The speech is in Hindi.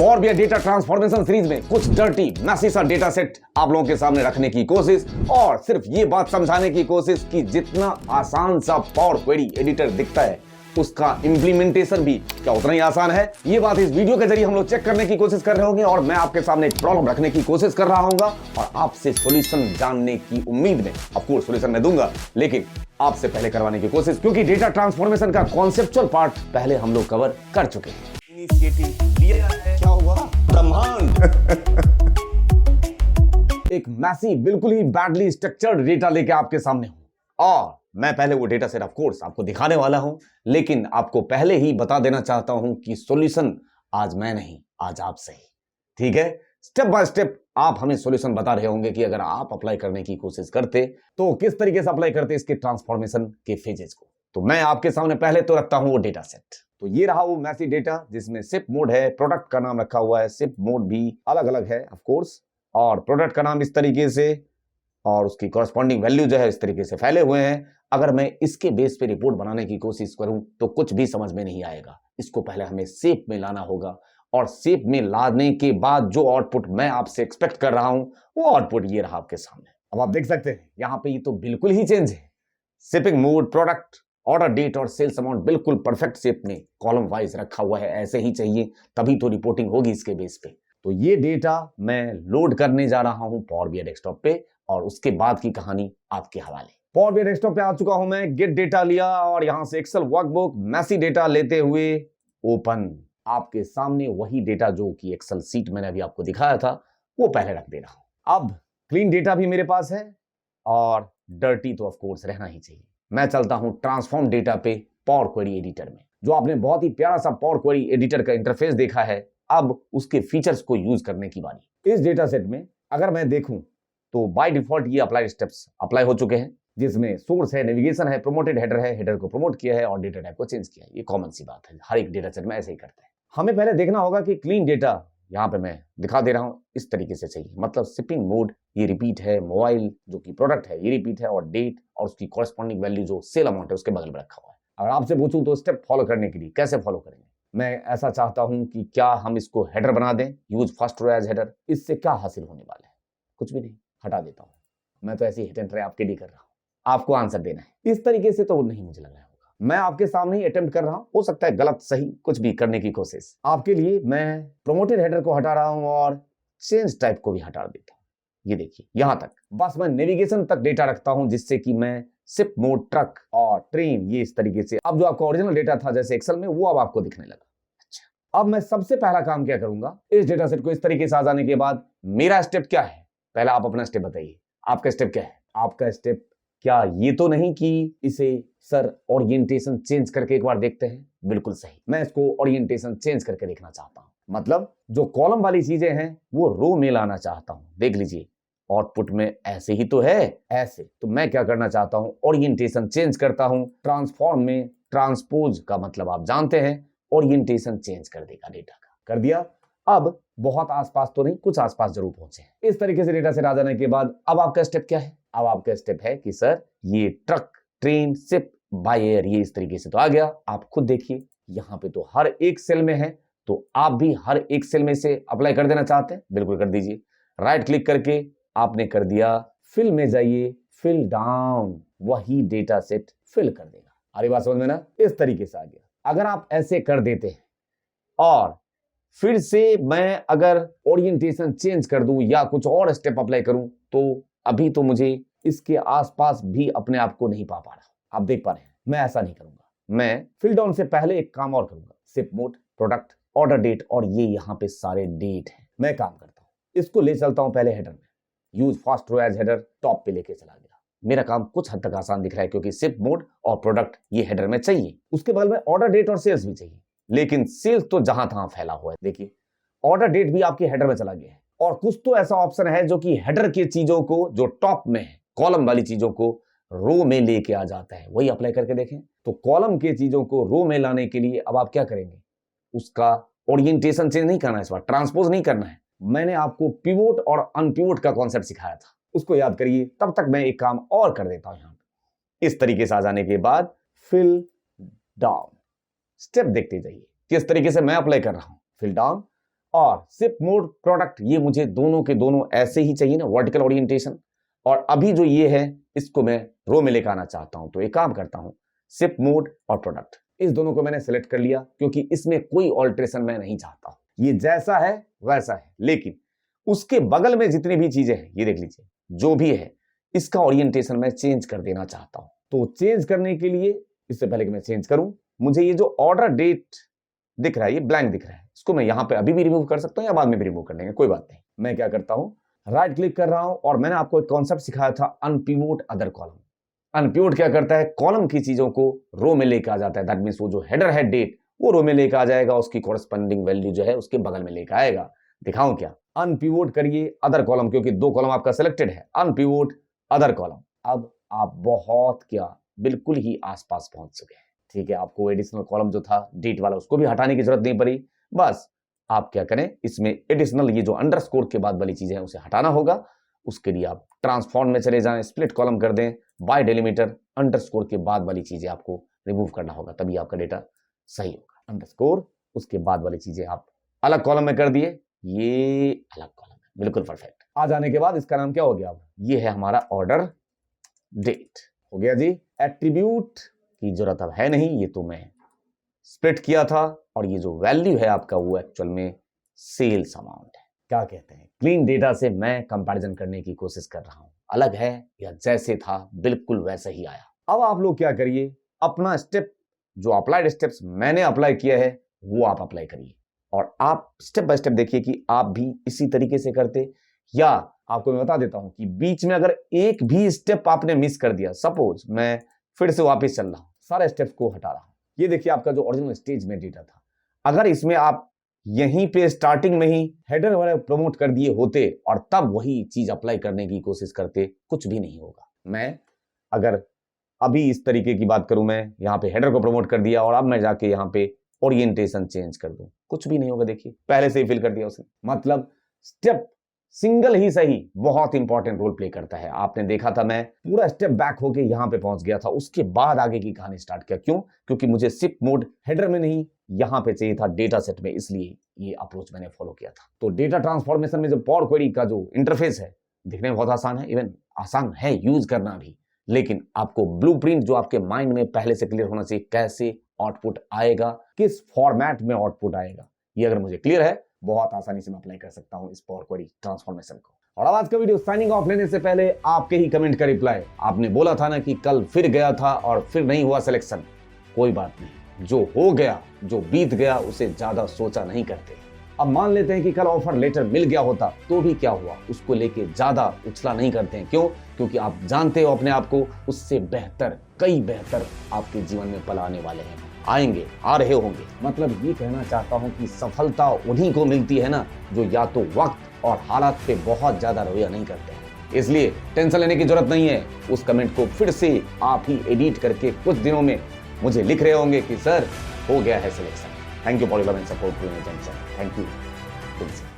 और भी डेटा ट्रांसफॉर्मेशन सीरीज में कुछ डर्टी मैसी सा डेटा सेट आप लोगों के सामने रखने की कोशिश और सिर्फ ये बात समझाने की कोशिश कि जितना आसान सा पावर क्वेरी एडिटर दिखता है उसका इंप्लीमेंटेशन भी क्या उतना ही आसान है। ये बात इस वीडियो के जरिए हम लोग चेक करने की कोशिश कर रहे होंगे और मैं आपके सामने एक प्रॉब्लम रखने की कोशिश कर रहा हूंगा और आपसे सॉल्यूशन जानने की उम्मीद में ऑफ कोर्स सॉल्यूशन मैं दूंगा, लेकिन आपसे पहले करवाने की कोशिश, क्योंकि डेटा ट्रांसफॉर्मेशन का कॉन्सेप्चुअल पार्ट पहले हम लोग कवर कर चुके हैं। इनिशिएटिव लिया है, क्या हुआ? ब्रह्मांड एक मैसी बिल्कुल ही बैडली स्ट्रक्चर्ड डेटा लेके आपके सामने हूं और मैं पहले वो डेटा सेट ऑफ कोर्स आपको दिखाने वाला हूं, लेकिन आपको पहले ही बता देना चाहता हूं कि सॉल्यूशन आज मैं नहीं, आज आप सही, ठीक है? स्टेप बाय स्टेप आप हमें सॉल्यूशन बता रहे होंगे कि अगर आप अप्लाई करने की कोशिश करते तो किस तरीके से अप्लाई करते इसके ट्रांसफॉर्मेशन के फेजेस को। तो मैं आपके सामने पहले तो रखता हूं वो डेटा सेट। तो ये रहा वो मैसी डेटा जिसमें सिप मोड है, प्रोडक्ट का नाम रखा हुआ है, सिप मोड भी अलग अलग है ऑफ कोर्स, और प्रोडक्ट का नाम इस तरीके से और उसकी कॉरस्पॉन्डिंग वैल्यू जो है इस तरीके से फैले हुए हैं। अगर मैं इसके बेस पे रिपोर्ट बनाने की कोशिश करूं तो कुछ भी समझ में नहीं आएगा। इसको पहले हमें शेप में लाना होगा और शेप में लाने के बाद जो आउटपुट मैं आपसे एक्सपेक्ट कर रहा हूं वो आउटपुट ये रहा आपके सामने। अब आप देख सकते हैं यहाँ पे ये तो बिल्कुल ही चेंज है। Shipping mode, product, order date और सेल्स अमाउंट बिल्कुल परफेक्ट शेप में कॉलम वाइज रखा हुआ है, ऐसे ही चाहिए तभी तो रिपोर्टिंग होगी इसके बेस पे। तो ये डेटा मैं लोड करने जा रहा हूं पावर बीआई डेस्कटॉप पे और उसके बाद की कहानी आपके हवाले। पावर बीआई डेस्कटॉप पे आ चुका हूं मैं, गेट डेटा लिया और यहां से एक्सेल वर्कबुक मैसी डेटा लेते हुए ओपन। आपके सामने वही डेटा जो कि एक्सेल सीट मैंने अभी आपको दिखाया था वो पहले रख दे रहा हूं। अब क्लीन डेटा भी मेरे पास है और डर्टी तो ऑफ कोर्स रहना ही चाहिए। मैं चलता हूं ट्रांसफॉर्म डेटा पे पावर क्वेरी एडिटर में। जो आपने बहुत ही प्यारा सा पावर क्वेरी एडिटर का इंटरफेस देखा है, अब उसके फीचर्स को यूज करने की बारी। इस डेटा सेट में अगर मैं देखूं तो बाय डिफॉल्ट ये अप्लाई स्टेप्स अप्लाई हो चुके हैं, जिसमें सोर्स है, नेविगेशन है, प्रमोटेड हेडर है, हेडर को प्रमोट किया है और डेटा टाइप को चेंज किया है। ये कॉमन सी बात है, हर एक डेटा सेट में ऐसे ही करते हैं। हमें पहले देखना होगा कि क्लीन डेटा यहाँ पे मैं दिखा दे रहा हूँ इस तरीके से चाहिए, मतलब शिपिंग मोड ये रिपीट है, मोबाइल जो कि प्रोडक्ट है ये रिपीट है और डेट और उसकी कॉरस्पॉन्डिंग वैल्यू जो सेल अमाउंट है उसके बगल में रखा हुआ है। अगर आपसे पूछूं तो स्टेप फॉलो करने के लिए कैसे फॉलो करेंगे, मैं ऐसा चाहता हूं कि क्या हम इसको हेडर बना दें, use first row as header. इससे क्या हासिल होने वाला है? कुछ भी नहीं, हटा देता हूं। मैं तो ऐसी हिट एंड ट्राई आपके लिए कर रहा हूं, आपको आंसर देना है। इस तरीके से तो नहीं मुझे लग रहा होगा, मैं आपके सामने ही अटेम्प्ट कर रहा हूं, हो सकता है गलत सही कुछ भी करने की कोशिश। आपके लिए मैं प्रोमोटेड हेडर को हटा रहा हूं और चेंज टाइप को भी हटा देता हूं। ये देखिए यहां तक बस मैं नेविगेशन तक डेटा रखता हूं, जिससे कि मैं शिप मोड, ट्रक और ट्रेन ये इस तरीके से, अब जो आपका ओरिजिनल डेटा था जैसे एक्सेल में वो अब आपको दिखने लगा। अच्छा, अब मैं सबसे पहला काम क्या करूंगा, इस डेटा सेट को इस तरीके से आ जाने के बाद मेरा स्टेप क्या है? पहला आप अपना स्टेप बताइए, आपका स्टेप क्या है? आपका स्टेप क्या ये तो नहीं कि इसे सर ओरिएंटेशन चेंज करके एक बार देखते हैं? बिल्कुल सही, मैं इसको ओरिएंटेशन चेंज करके देखना चाहता हूं, मतलब जो कॉलम वाली चीजें हैं वो रो में लाना चाहता हूं। देख लीजिए आउटपुट में ऐसे ही तो है, ऐसे। तो मैं क्या करना चाहता हूं, ओरिएंटेशन चेंज करता हूं। ट्रांसफॉर्म में ट्रांसपोज का मतलब आप जानते हैं, ओरिएंटेशन चेंज कर देगा डेटा का। कर दिया। अब बहुत आसपास तो नहीं, कुछ आसपास जरूर पहुंचे। इस तरीके से डेटा सेट आ जाने के बाद अब आपका स्टेप क्या है? अब आपका स्टेप है कि सर ये truck, train, ship, by air ये इस तरीके से तो आ गया। आप खुद देखिए यहाँ पे तो हर एक सेल में है, तो आप भी हर एक सेल में से अप्लाई कर देना चाहते हैं, बिल्कुल कर दीजिए। राइट क्लिक करके आपने कर दिया, फिल में जाइए, फिल डाउन, वही डेटा सेट फिल कर देगा। अरे बात समझ में ना? इस तरीके से आ गया। अगर आप ऐसे कर देते हैं और फिर से मैं अगर ओरिएंटेशन चेंज कर दूं या कुछ और स्टेप अप्लाई करूं तो अभी तो मुझे इसके आसपास भी अपने आप को नहीं पा रहा। आप देख पा रहे हैं मैं ऐसा नहीं करूंगा। मैं फिल डाउन से पहले एक काम और करूंगा, ship mode, product, order date और ये यहाँ पे सारे डेट हैं। मैं काम करता हूँ, इसको ले चलता हूँ पहले हेडर में, यूज फास्ट रो एज हेडर टॉप पे लेके चला गया। मेरा काम कुछ हद तक आसान दिख रहा है क्योंकि शिप मोड और प्रोडक्ट ये हेडर में चाहिए, उसके बाद में ऑर्डर डेट और सेल्स भी चाहिए, लेकिन सेल्स तो जहां तहां फैला हुआ है। देखिए ऑर्डर डेट भी आपके हेडर में चला गया है और कुछ तो ऐसा ऑप्शन है जो कि हेडर की चीजों को, जो टॉप में है कॉलम वाली चीजों को रो में लेके आ जाता है, वही अप्लाई करके देखें। तो कॉलम की चीजों को रो में लाने के लिए अब आप क्या करेंगे, उसका ओरिएंटेशन चेंज नहीं करना है, इस बार ट्रांसपोज नहीं करना है। मैंने आपको पिवोट और अनपिवोट का कॉन्सेप्ट सिखाया था, उसको याद करिए। तब तक मैं एक काम और कर देता हूं यहां पे। इस तरीके से आ जाने के बाद फिल डाउन, स्टेप देखते जाइए किस तरीके से मैं अप्लाई कर रहा हूं। फिल डाउन, और शिप मोड प्रोडक्ट, ये मुझे दोनों के दोनों ऐसे ही चाहिए ना, वर्टिकल ओरिएंटेशन। और अभी जो ये है इसको मैं रो में लेकर आना चाहता हूं, तो एक काम करता हूं, शिप मोड और प्रोडक्ट, इस दोनों को मैंने सेलेक्ट कर लिया क्योंकि इसमें कोई ऑल्ट्रेशन मैं नहीं चाहता। ये जैसा है वैसा है, लेकिन उसके बगल में जितनी भी चीजें हैं, ये देख लीजिए, जो भी है इसका ओरिएंटेशन मैं चेंज कर देना चाहता हूं। तो चेंज करने के लिए, इससे पहले कि मैं चेंज करूं, मुझे ये जो ऑर्डर डेट दिख रहा है, ये ब्लैंक दिख रहा है, इसको मैं यहां पे अभी भी रिमूव कर सकता हूं या बाद में भी रिमूव कर लेंगे, कोई बात नहीं। मैं क्या करता हूं, राइट क्लिक कर रहा हूं और मैंने आपको एक कॉन्सेप्ट सिखाया था, अनपिवोट अदर कॉलम। अनपिवोट क्या करता है, कॉलम की चीजों को रो में लेकर आ जाता है। दैट मींस वो जो हेडर है डेट, वो रो में लेकर आ जाएगा, उसकी कॉरेस्पॉन्डिंग वैल्यू जो है उसके बगल में लेकर आएगा। दिखाऊं क्या, अनपिवोट करिए अदर कॉलम, क्योंकि 2 कॉलम आपका सिलेक्टेड है, अनपिवोट अदर कॉलम। अब आप बहुत क्या, बिल्कुल ही आसपास पहुंच चुके हैं। ठीक है, आपको एडिशनल कॉलम जो था डेट वाला, उसको भी हटाने की जरूरत नहीं पड़ी। बस आप क्या करें, इसमें एडिशनल ये जो अंडरस्कोर के बाद वाली चीजें हैं उसे हटाना होगा। उसके लिए आप ट्रांसफॉर्म में चले जाएं, स्प्लिट कॉलम कर दें, बाय डेलीमीटर अंडरस्कोर के बाद वाली चीजें आपको रिमूव करना होगा, तभी आपका डेटा सही होगा। अंडरस्कोर, उसके बाद वाली चीजें आप अलग कॉलम में कर दिए, ये अलग कॉलम है, बिल्कुल परफेक्ट। आ जाने के बाद इसका नाम क्या हो गया, अब ये है हमारा ऑर्डर डेट हो गया जी। एट्रीब्यूट की जरूरत अब है नहीं, ये तो मैं स्प्लिट किया था, और ये जो वैल्यू है आपका वो एक्चुअल में सेल्स अमाउंट है। क्या कहते हैं, क्लीन डेटा से मैं कंपैरिजन करने की कोशिश कर रहा हूं, अलग है या जैसे था बिल्कुल वैसे ही आया। अब आप लोग क्या करिए, अपना स्टेप, जो अप्लाइड स्टेप्स मैंने अप्लाई किया है वो आप अप्लाई करिए, और आप स्टेप बाय स्टेप देखिए कि आप भी इसी तरीके से करते, या आपको मैं बता देता हूं कि बीच में अगर एक भी स्टेप आपने मिस कर दिया, सपोज मैं फिर से वापस चल रहा हूं, सारे स्टेप्स को हटा रहा हूं, ये देखिए आपका जो ओरिजिनल स्टेज में डेटा था, अगर इसमें आप यहीं पे स्टार्टिंग में ही हेडर वगैरह प्रमोट कर दिए होते और तब वही चीज अप्लाई करने की कोशिश करते, कुछ भी नहीं होगा। मैं अगर अभी इस तरीके की बात करूं, मैं यहाँ पे हेडर को प्रमोट कर दिया और अब मैं जाके यहाँ पे ओरिएंटेशन चेंज कर दूं, कुछ भी नहीं होगा। देखिए पहले से ही फिल कर दिया उसने। मतलब स्टेप सिंगल ही सही बहुत इंपॉर्टेंट रोल प्ले करता है। आपने देखा था मैं पूरा स्टेप बैक होके यहाँ पे पहुंच गया था, उसके बाद आगे की कहानी स्टार्ट किया। क्यों? क्योंकि मुझे शिप मोड हेडर में नहीं, यहाँ पे चाहिए था डेटा सेट में, इसलिए ये अप्रोच मैंने फॉलो किया था। तो डेटा ट्रांसफॉर्मेशन में जो पावर क्वेरी का जो इंटरफेस है, दिखने में बहुत आसान है, इवन आसान है यूज करना भी, लेकिन आपको ब्लूप्रिंट जो आपके माइंड में पहले से क्लियर होना चाहिए, कैसे आउटपुट आएगा, किस फॉर्मेट में आउटपुट आएगा, ये अगर मुझे क्लियर है, बहुत आसानी से मैं अप्लाई कर सकता हूं इस पावर क्वेरी ट्रांसफॉर्मेशन को। और अब आज का वीडियो साइनिंग ऑफ लेने से पहले आपके ही कमेंट का रिप्लाई। आपने बोला था ना कि कल फिर गया था और फिर नहीं हुआ सिलेक्शन, कोई बात नहीं, जो हो गया, जो बीत गया, उसे ज्यादा सोचा नहीं करते। अब मान लेते हैं कि कल ऑफर लेटर मिल गया होता तो भी क्या हुआ, उसको लेके ज्यादा उछला नहीं करते हैं। क्यों? क्योंकि आप जानते हो अपने आप को, उससे बेहतर, कई बेहतर आपके जीवन में पल आने वाले हैं, आएंगे, आ रहे होंगे। मतलब ये कहना चाहता हूं कि सफलता उन्हीं को मिलती है ना, जो या तो वक्त और हालात पे बहुत ज्यादा रवैया नहीं करते हैं। इसलिए टेंशन लेने की जरूरत नहीं है। उस कमेंट को फिर से आप ही एडिट करके कुछ दिनों में मुझे लिख रहे होंगे कि सर हो गया है selection. Thank you for your love and support to my channel. Thank you.